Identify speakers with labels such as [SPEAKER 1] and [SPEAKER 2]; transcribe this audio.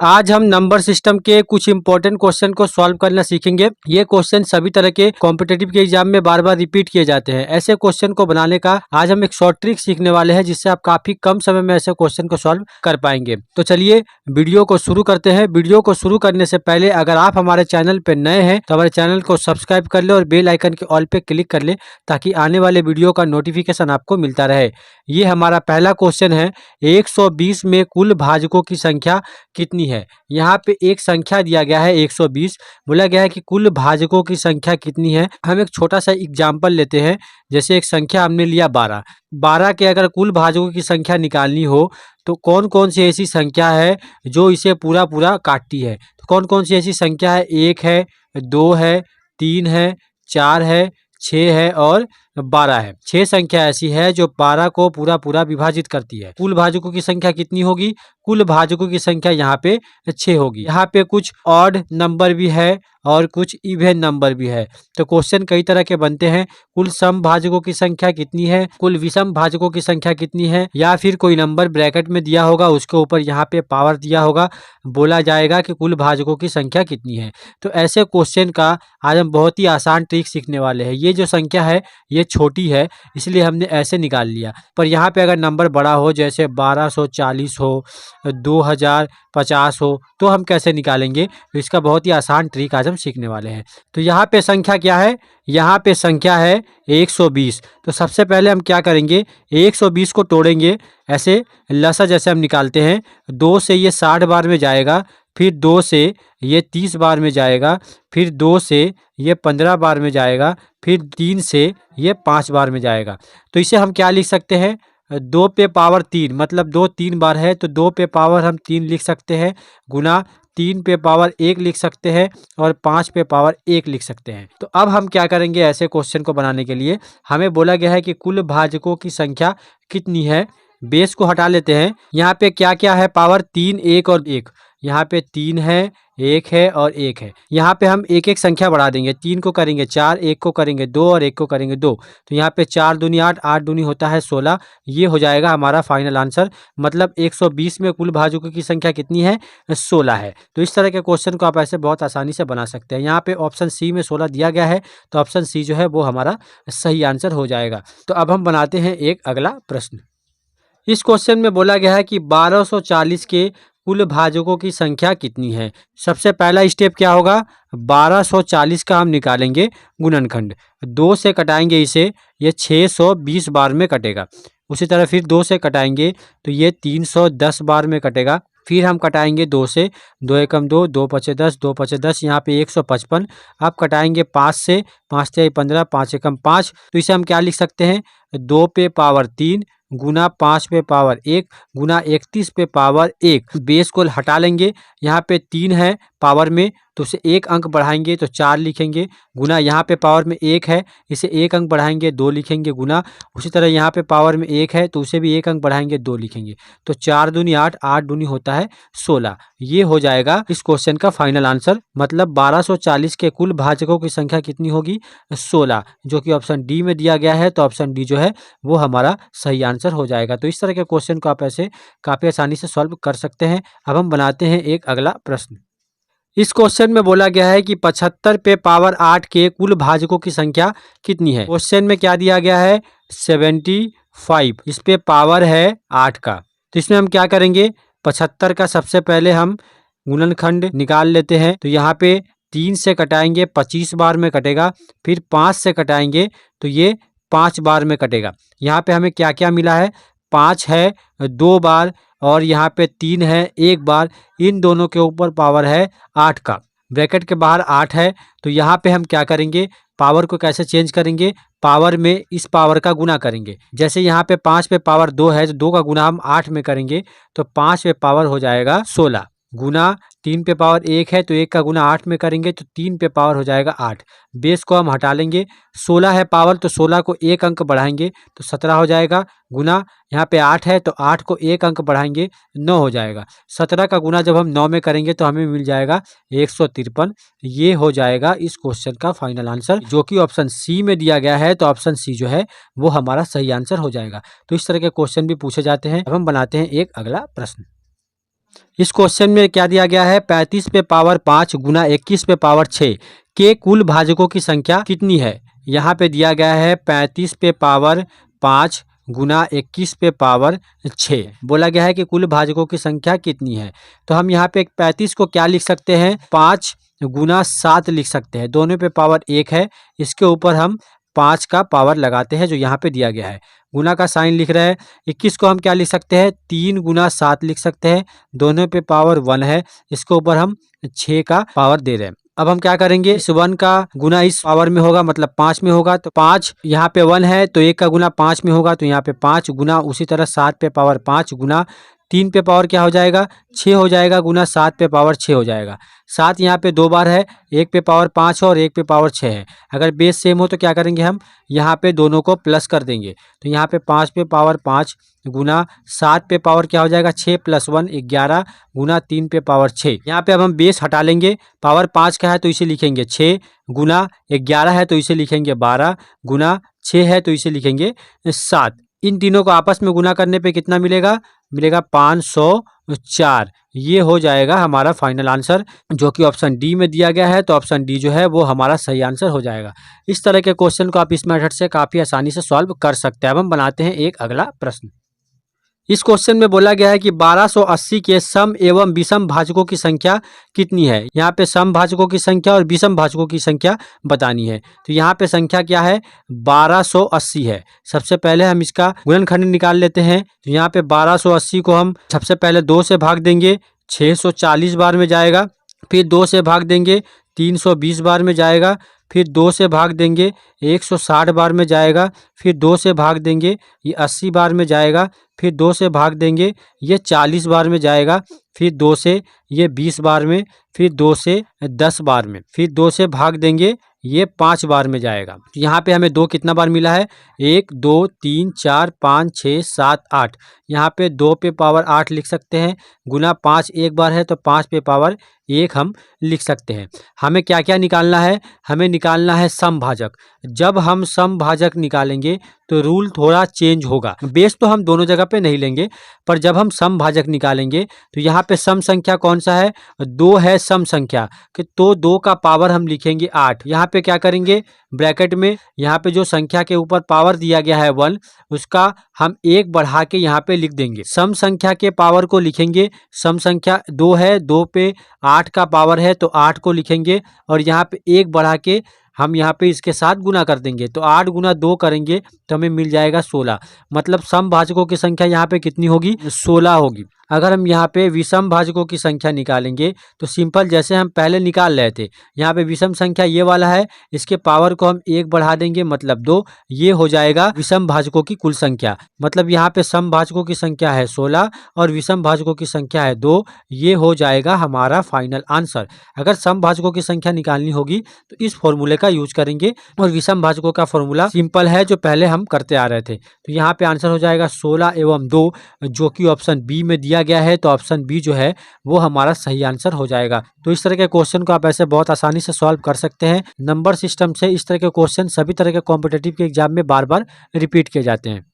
[SPEAKER 1] आज हम number system के कुछ इंपॉर्टेंट क्वेश्चन को सॉल्व करना सीखेंगे। ये क्वेश्चन सभी तरह के कॉम्पिटेटिव के एग्जाम में बार बार रिपीट किए जाते हैं। ऐसे क्वेश्चन को बनाने का आज हम एक शॉर्ट ट्रिक सीखने वाले हैं, जिससे आप काफी कम समय में ऐसे क्वेश्चन को सॉल्व कर पाएंगे। तो चलिए वीडियो को शुरू करते हैं। वीडियो को शुरू करने से पहले अगर आप हमारे चैनल पे नए हैं तो हमारे चैनल को सब्सक्राइब कर ले और बेल आइकन के ऑल पे क्लिक कर ले, ताकि आने वाले वीडियो का नोटिफिकेशन आपको मिलता रहे। ये हमारा पहला क्वेश्चन है, 120 में कुल भाजकों की संख्या कितनी है। यहाँ पे एक संख्या दिया गया है 120, बोला गया है कि कुल भाजकों की संख्या कितनी है। हम एक छोटा सा एग्जाम्पल लेते हैं। जैसे एक संख्या हमने लिया 12, 12 के अगर कुल भाजकों की संख्या निकालनी हो तो कौन कौन सी ऐसी संख्या है जो इसे पूरा पूरा काटती है। तो कौन कौन सी ऐसी संख्या है, 1 है, 2 है, 3 है, 4 है, 6 है और 12 है। 6 संख्या ऐसी है जो 12 को पूरा पूरा विभाजित करती है। कुल भाजकों की संख्या कितनी होगी, कुल भाजकों की संख्या यहाँ पे 6 होगी। यहाँ पे कुछ ऑड नंबर भी है और कुछ इवन नंबर भी है। तो क्वेश्चन कई तरह के बनते हैं। कुल सम भाजकों की संख्या कितनी है, कुल विषम भाजकों की संख्या कितनी है, या फिर कोई नंबर ब्रैकेट में दिया होगा, उसके ऊपर यहाँ पे पावर दिया होगा, बोला जाएगा कि कुल भाजकों की संख्या कितनी है। तो ऐसे क्वेश्चन का आज हम बहुत ही आसान ट्रिक सीखने वाले हैं। ये जो संख्या है ये छोटी है, इसलिए हमने ऐसे निकाल लिया। पर यहाँ पे अगर नंबर बड़ा हो, जैसे 1240 हो, 2050 हो, तो हम कैसे निकालेंगे। तो इसका बहुत ही आसान ट्रिक आज हम सीखने वाले हैं। तो यहाँ पे संख्या क्या है, यहाँ पे संख्या है 120। तो सबसे पहले हम क्या करेंगे, 120 को तोड़ेंगे। ऐसे लसा जैसे हम निकालते हैं, 2 से ये 60 बार में जाएगा, फिर 2 से ये 30 बार में जाएगा, फिर 2 से ये 15 बार में जाएगा, फिर 3 से ये 5 बार में जाएगा। तो इसे हम क्या लिख सकते हैं, 2 पे पावर 3, मतलब 2 3 बार है तो 2 पे पावर हम 3 लिख सकते हैं, गुना 3 पे पावर 1 लिख सकते हैं और 5 पे पावर 1 लिख सकते हैं। तो अब हम क्या करेंगे, ऐसे क्वेश्चन को बनाने के लिए हमें बोला गया है कि कुल भाजकों की संख्या कितनी है। बेस को हटा लेते हैं। यहाँ पे क्या क्या है, पावर 3, 1 और 1। यहाँ पे 3 है, 1 है और 1 है। यहाँ पे हम एक एक संख्या बढ़ा देंगे। 3 को करेंगे 4, 1 को करेंगे 2 और 1 को करेंगे 2। तो यहाँ पे 4 दूनी 8, 8 दूनी होता है 16। ये हो जाएगा हमारा फाइनल आंसर। मतलब 120 में कुल भाजकों की संख्या कितनी है, 16 है। तो इस तरह के क्वेश्चन को आप ऐसे बहुत आसानी से बना सकते हैं। यहाँ पे ऑप्शन सी में 16 दिया गया है, तो ऑप्शन सी जो है वो हमारा सही आंसर हो जाएगा। तो अब हम बनाते हैं एक अगला प्रश्न। इस क्वेश्चन में बोला गया है कि 1240 के कुल भाजकों की संख्या कितनी है। सबसे पहला स्टेप क्या होगा, 1240 का हम निकालेंगे गुणनखंड। 2 से कटाएंगे इसे, ये 620 बार में कटेगा। उसी तरह फिर 2 से कटाएंगे तो ये 310 बार में कटेगा। फिर हम कटाएंगे 2 से, 2 एकम 2, 2 पचे 10, 2 पचे 10, यहाँ पे 155। अब कटाएंगे 5 से, 5 तिहाई 15, 5 एकम 5। तो इसे हम क्या लिख सकते हैं, 2 पे पावर 3 गुना 5 पे पावर 1 गुना 31 पे पावर 1। बेस को हटा लेंगे। यहाँ पे 3 है पावर में, तो उसे 1 अंक बढ़ाएंगे तो 4 लिखेंगे, गुना यहाँ पे पावर में 1 है, इसे 1 अंक बढ़ाएंगे 2 लिखेंगे, गुना उसी तरह यहाँ पे पावर में 1 है तो उसे भी 1 अंक बढ़ाएंगे 2 लिखेंगे। तो 4 दूनी 8, 8 दूनी होता है 16। ये हो जाएगा इस क्वेश्चन का फाइनल आंसर। मतलब 1240 के कुल भाजकों की संख्या कितनी होगी, 16, जो कि ऑप्शन डी में दिया गया है। तो ऑप्शन डी जो है वो हमारा सही आंसर हो जाएगा। तो इस तरह के क्वेश्चन को आप ऐसे काफ़ी आसानी से सॉल्व कर सकते हैं। अब हम बनाते हैं एक अगला प्रश्न। इस क्वेश्चन में बोला गया है कि 75 पे पावर 8 के कुल भाजकों की संख्या कितनी है। क्वेश्चन में क्या दिया गया है, 75, इस पे पावर है 8 का। तो इसमें हम क्या करेंगे, 75 का सबसे पहले हम गुणनखंड निकाल लेते हैं। तो यहाँ पे 3 से कटाएंगे 25 बार में कटेगा, फिर 5 से कटाएंगे तो ये 5 बार में कटेगा। यहाँ पे हमें क्या क्या मिला है, 5 है 2 बार और यहाँ पे 3 है 1 बार। इन दोनों के ऊपर पावर है 8 का, ब्रैकेट के बाहर 8 है। तो यहाँ पे हम क्या करेंगे, पावर को कैसे चेंज करेंगे, पावर में इस पावर का गुना करेंगे। जैसे यहाँ पे 5 पे पावर 2 है तो 2 का गुना हम 8 में करेंगे, तो 5 पे पावर हो जाएगा 16, गुना 3 पे पावर 1 है तो 1 का गुना 8 में करेंगे तो 3 पे पावर हो जाएगा 8। बेस को हम हटा लेंगे, 16 है पावर तो 16 को 1 अंक बढ़ाएंगे तो 17 हो जाएगा, गुना यहाँ पे 8 है तो 8 को 1 अंक बढ़ाएंगे 9 हो जाएगा। 17 का गुना जब हम 9 में करेंगे तो हमें मिल जाएगा 153। ये हो जाएगा इस क्वेश्चन का फाइनल आंसर, जो कि ऑप्शन सी में दिया गया है। तो ऑप्शन सी जो है वो हमारा सही आंसर हो जाएगा। तो इस तरह के क्वेश्चन भी पूछे जाते हैं। अब हम बनाते हैं एक अगला प्रश्न। इस क्वेश्चन में क्या दिया गया है, 35 पे पावर 5 गुना 21 पे पावर 6 के कुल भाजकों की संख्या कितनी है। यहाँ पे दिया गया है 35 पे पावर 5 गुना 21 पे पावर 6, बोला गया है कि कुल भाजकों की संख्या कितनी है। तो हम यहाँ पे 35 को क्या लिख सकते हैं, 5 गुना 7 लिख सकते हैं, दोनों पे पावर 1 है, इसके ऊपर हम 5 का पावर लगाते हैं जो यहाँ पे दिया गया है, गुना का साइन लिख रहे हैं। 21 को हम क्या लिख सकते हैं, 3 गुना 7 लिख सकते हैं, दोनों पे पावर 1 है, इसके ऊपर हम 6 का पावर दे रहे हैं। अब हम क्या करेंगे, इस 1 का गुना इस पावर में होगा मतलब 5 में होगा, तो 5 यहाँ पे 1 है तो 1 का गुना 5 में होगा, तो यहाँ पे 5 गुना, उसी तरह 7 पे पावर 5 गुना 3 पे पावर क्या हो जाएगा 6 हो जाएगा, गुना 7 पे पावर 6 हो जाएगा। 7 यहाँ पे 2 बार है, 1 पे पावर 5 है और 1 पे पावर 6 है। अगर बेस सेम हो तो क्या करेंगे, हम यहाँ पे दोनों को प्लस कर देंगे, तो यहाँ पे 5 पे पावर 5 गुना 7 पे पावर क्या हो जाएगा 6 + 1 11 गुना 3 पे पावर 6। यहाँ पे अब हम बेस हटा लेंगे, पावर 5 का है तो इसे लिखेंगे 6 गुना 11 है तो इसे लिखेंगे 12 गुना 6 है तो इसे लिखेंगे 7। इन तीनों को आपस में गुना करने पे कितना मिलेगा, मिलेगा 504। ये हो जाएगा हमारा फाइनल आंसर, जो कि ऑप्शन डी में दिया गया है, तो ऑप्शन डी जो है वो हमारा सही आंसर हो जाएगा। इस तरह के क्वेश्चन को आप इस मेथड से काफ़ी आसानी से सॉल्व कर सकते हैं। अब हम बनाते हैं एक अगला प्रश्न। इस क्वेश्चन में बोला गया है कि 1280 के सम एवं विषम भाजकों की संख्या कितनी है। यहाँ पे सम भाजकों की संख्या और विषम भाजकों की संख्या बतानी है। तो यहाँ पे संख्या क्या है, 1280 है। सबसे पहले हम इसका गुणनखंड निकाल लेते हैं। तो यहाँ पे 1280 को हम सबसे पहले 2 से भाग देंगे, 640 बार में जाएगा, फिर 2 से भाग देंगे 320 बार में जाएगा, फिर 2 से भाग देंगे 160 बार में जाएगा, फिर 2 से भाग देंगे ये 80 बार में जाएगा, फिर 2 से भाग देंगे ये 40 बार में जाएगा, फिर 2 से ये 20 बार में, फिर 2 से 10 बार में, फिर 2 से भाग देंगे ये 5 बार में जाएगा। तो यहाँ पे हमें 2 कितना बार मिला है, 1 2 3 4 5 6 7 8। यहाँ पे 2 पे पावर 8 लिख सकते हैं, गुना 5 एक बार है तो 5 पे पावर 1 हम लिख सकते हैं। हमें क्या क्या निकालना है, हमें निकालना है समभाजक। जब हम समभाजक निकालेंगे तो रूल थोड़ा चेंज होगा। बेस तो हम दोनों जगह पे नहीं लेंगे, पर जब हम समभाजक निकालेंगे तो यहाँ पे सम संख्या कौन सा है, 2 है सम संख्या, कि तो 2 का पावर हम लिखेंगे 8। यहाँ पे क्या करेंगे, ब्रैकेट में यहाँ पे जो संख्या के ऊपर पावर दिया गया है 1, उसका हम 1 बढ़ा के यहाँ पे लिख देंगे। सम संख्या के पावर को लिखेंगे, सम संख्या 2 है, 2 पे 8 का पावर है तो 8 को लिखेंगे, और यहाँ पे 1 बढ़ा के हम यहाँ पे इसके साथ गुना कर देंगे, तो 8 गुना 2 करेंगे तो हमें मिल जाएगा 16। मतलब समभाजकों की संख्या यहाँ पे कितनी होगी, 16 होगी। अगर हम यहाँ पे विषम भाजकों की संख्या निकालेंगे तो सिंपल जैसे हम पहले निकाल रहे थे, यहाँ पे विषम संख्या ये वाला है, इसके पावर को हम 1 बढ़ा देंगे मतलब 2, ये हो जाएगा विषम भाजकों की कुल संख्या। मतलब यहाँ पे सम भाजकों की संख्या है 16 और विषम भाजकों की संख्या है 2, ये हो जाएगा हमारा फाइनल आंसर। अगर सम भाजकों की संख्या निकालनी होगी तो इस फॉर्मूले का यूज करेंगे, और विषम भाजकों का फॉर्मूला सिंपल है जो पहले हम करते आ रहे थे। तो यहाँ पे आंसर हो जाएगा 16 एवं 2, जो कि ऑप्शन बी में दिया गया है, तो ऑप्शन बी जो है वो हमारा सही आंसर हो जाएगा। तो इस तरह के क्वेश्चन को आप ऐसे बहुत आसानी से सॉल्व कर सकते हैं। नंबर सिस्टम से इस तरह के क्वेश्चन सभी तरह के कॉम्पिटिटिव के एग्जाम में बार बार रिपीट किए जाते हैं।